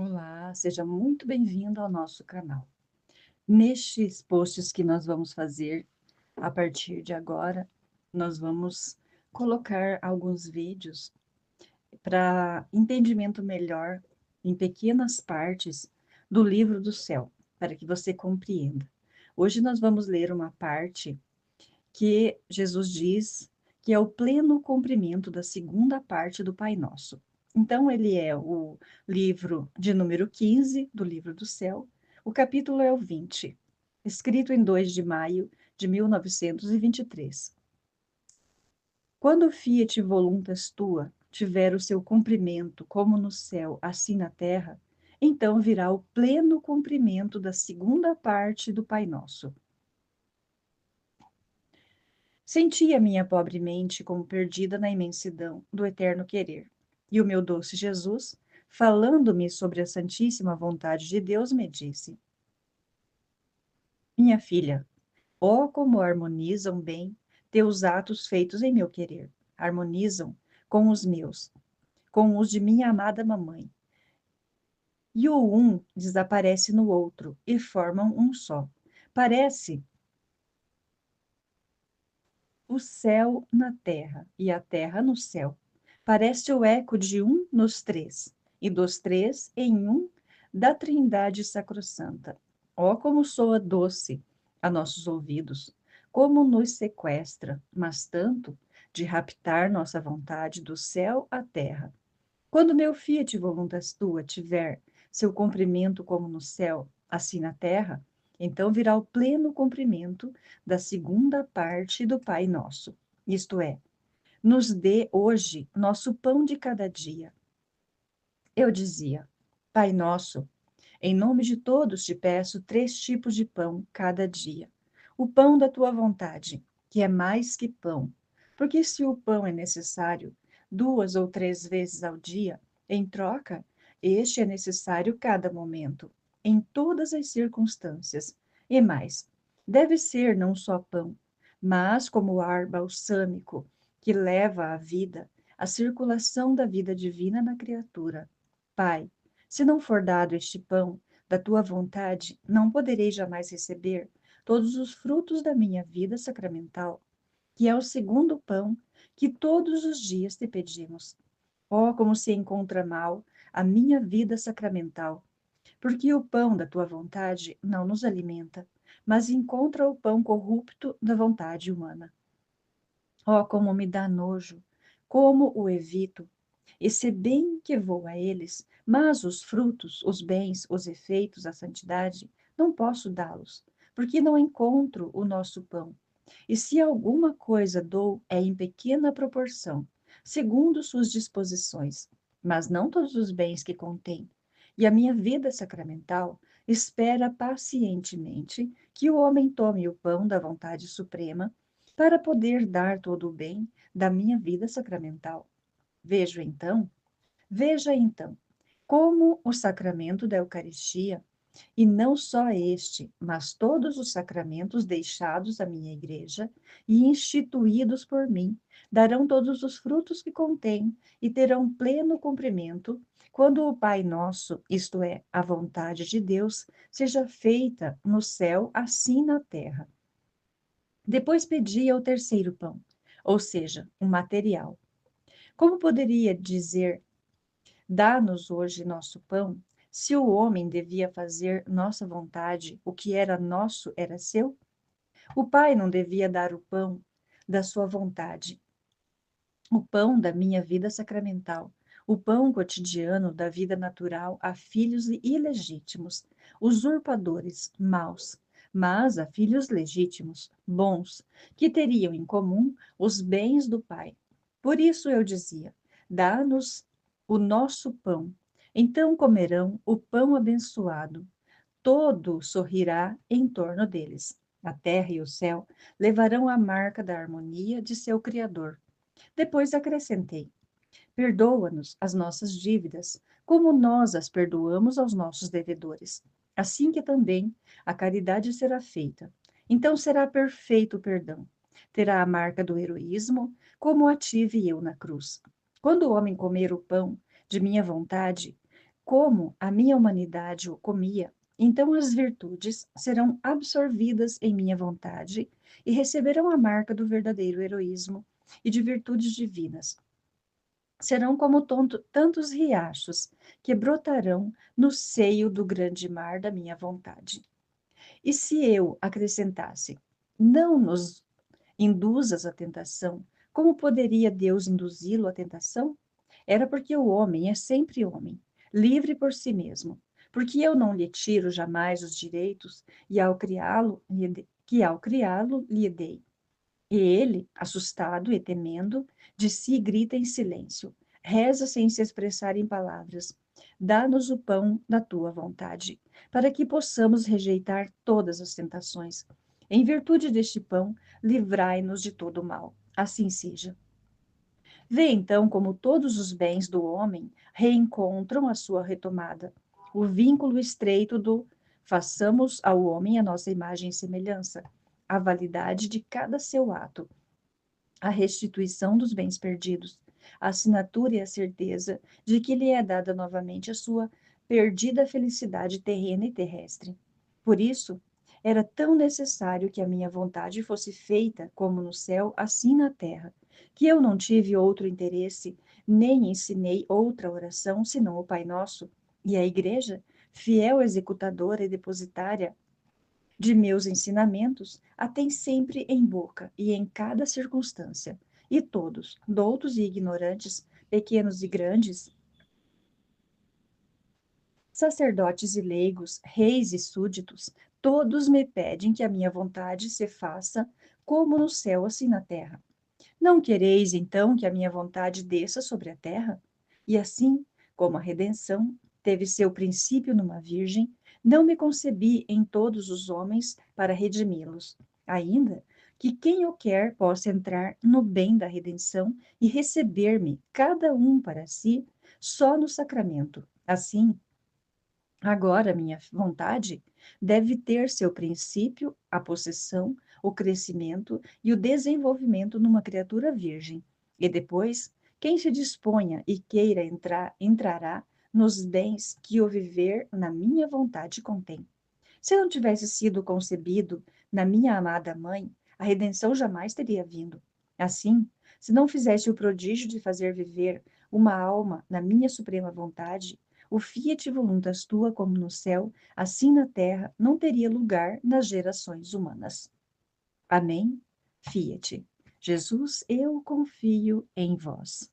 Olá, seja muito bem-vindo ao nosso canal. Nestes posts que nós vamos fazer a partir de agora, nós vamos colocar alguns vídeos para entendimento melhor em pequenas partes do livro do céu, para que você compreenda. Hoje nós vamos ler uma parte que Jesus diz que é o pleno cumprimento da segunda parte do Pai Nosso. Então, ele é o livro de número 15 do livro do céu, o capítulo é o 20, escrito em 2 de maio de 1923. Quando o fiat voluntas tua tiver o seu cumprimento, como no céu, assim na terra, então virá o pleno cumprimento da segunda parte do Pai Nosso. Sentia minha pobre mente como perdida na imensidão do eterno querer. E o meu doce Jesus, falando-me sobre a santíssima vontade de Deus, me disse: Minha filha, ó como harmonizam bem teus atos feitos em meu querer. Harmonizam com os meus, com os de minha amada mamãe. E o um desaparece no outro e formam um só. Parece o céu na terra e a terra no céu. Parece o eco de um nos três, e dos três em um da Trindade Sacrossanta. Ó, como soa doce a nossos ouvidos, como nos sequestra, mas tanto de raptar nossa vontade do céu à terra. Quando meu fiat voluntas tua tiver seu cumprimento como no céu, assim na terra, então virá o pleno cumprimento da segunda parte do Pai Nosso. Isto é, nos dê hoje nosso pão de cada dia. Eu dizia, Pai Nosso, em nome de todos te peço 3 tipos de pão cada dia. O pão da tua vontade, que é mais que pão, porque se o pão é necessário 2 ou 3 vezes ao dia, em troca, este é necessário cada momento, em todas as circunstâncias. E mais, deve ser não só pão, mas como o ar balsâmico que leva à vida, a circulação da vida divina na criatura. Pai, se não for dado este pão da tua vontade, não poderei jamais receber todos os frutos da minha vida sacramental, que é o segundo pão que todos os dias te pedimos. Oh, como se encontra mal a minha vida sacramental, porque o pão da tua vontade não nos alimenta, mas encontra o pão corrupto da vontade humana. Oh, como me dá nojo, como o evito, e se bem que vou a eles, mas os frutos, os bens, os efeitos, a santidade, não posso dá-los, porque não encontro o nosso pão. E se alguma coisa dou, é em pequena proporção, segundo suas disposições, mas não todos os bens que contém. E a minha vida sacramental espera pacientemente que o homem tome o pão da vontade suprema para poder dar todo o bem da minha vida sacramental. Veja então, como o sacramento da Eucaristia, e não só este, mas todos os sacramentos deixados à minha igreja e instituídos por mim, darão todos os frutos que contêm e terão pleno cumprimento quando o Pai Nosso, isto é, a vontade de Deus, seja feita no céu, assim na terra. Depois pedia o terceiro pão, ou seja, o material. Como poderia dizer, dá-nos hoje nosso pão, se o homem devia fazer nossa vontade, o que era nosso era seu? O Pai não devia dar o pão da sua vontade, o pão da minha vida sacramental, o pão cotidiano da vida natural a filhos ilegítimos, usurpadores, maus, mas a filhos legítimos, bons, que teriam em comum os bens do Pai. Por isso eu dizia: dá-nos o nosso pão, então comerão o pão abençoado. Todo sorrirá em torno deles. A terra e o céu levarão a marca da harmonia de seu Criador. Depois acrescentei: perdoa-nos as nossas dívidas, como nós as perdoamos aos nossos devedores. Assim que também a caridade será feita. Então será perfeito o perdão. Terá a marca do heroísmo, como a tive eu na cruz. Quando o homem comer o pão de minha vontade, como a minha humanidade o comia, então as virtudes serão absorvidas em minha vontade e receberão a marca do verdadeiro heroísmo e de virtudes divinas. Serão como tantos riachos que brotarão no seio do grande mar da minha vontade. E se eu acrescentasse, não nos induzas à tentação, como poderia Deus induzi-lo à tentação? Era porque o homem é sempre homem, livre por si mesmo, porque eu não lhe tiro jamais os direitos e ao criá-lo lhe dei. E ele, assustado e temendo, de si grita em silêncio, reza sem se expressar em palavras. Dá-nos o pão da tua vontade, para que possamos rejeitar todas as tentações. Em virtude deste pão, livrai-nos de todo o mal. Assim seja. Vê então como todos os bens do homem reencontram a sua retomada. O vínculo estreito do façamos ao homem a nossa imagem e semelhança, a validade de cada seu ato, a restituição dos bens perdidos, a assinatura e a certeza de que lhe é dada novamente a sua perdida felicidade terrena e terrestre. Por isso, era tão necessário que a minha vontade fosse feita como no céu, assim na terra, que eu não tive outro interesse, nem ensinei outra oração senão o Pai Nosso, e a Igreja, fiel executadora e depositária de meus ensinamentos, a tem sempre em boca e em cada circunstância. E todos, doutos e ignorantes, pequenos e grandes, sacerdotes e leigos, reis e súditos, todos me pedem que a minha vontade se faça como no céu, assim na terra. Não quereis, então, que a minha vontade desça sobre a terra? E assim, como a redenção teve seu princípio numa virgem, não me concebi em todos os homens para redimi-los. Ainda que quem o quer possa entrar no bem da redenção e receber-me, cada um para si, só no sacramento. Assim, agora, minha vontade deve ter seu princípio, a possessão, o crescimento e o desenvolvimento numa criatura virgem. E depois, quem se disponha e queira entrar, entrará nos bens que o viver na minha vontade contém. Se não tivesse sido concebido na minha amada mãe, a redenção jamais teria vindo. Assim, se não fizesse o prodígio de fazer viver uma alma na minha suprema vontade, o fiat voluntas tua como no céu, assim na terra, não teria lugar nas gerações humanas. Amém? Fiat. Jesus, eu confio em vós.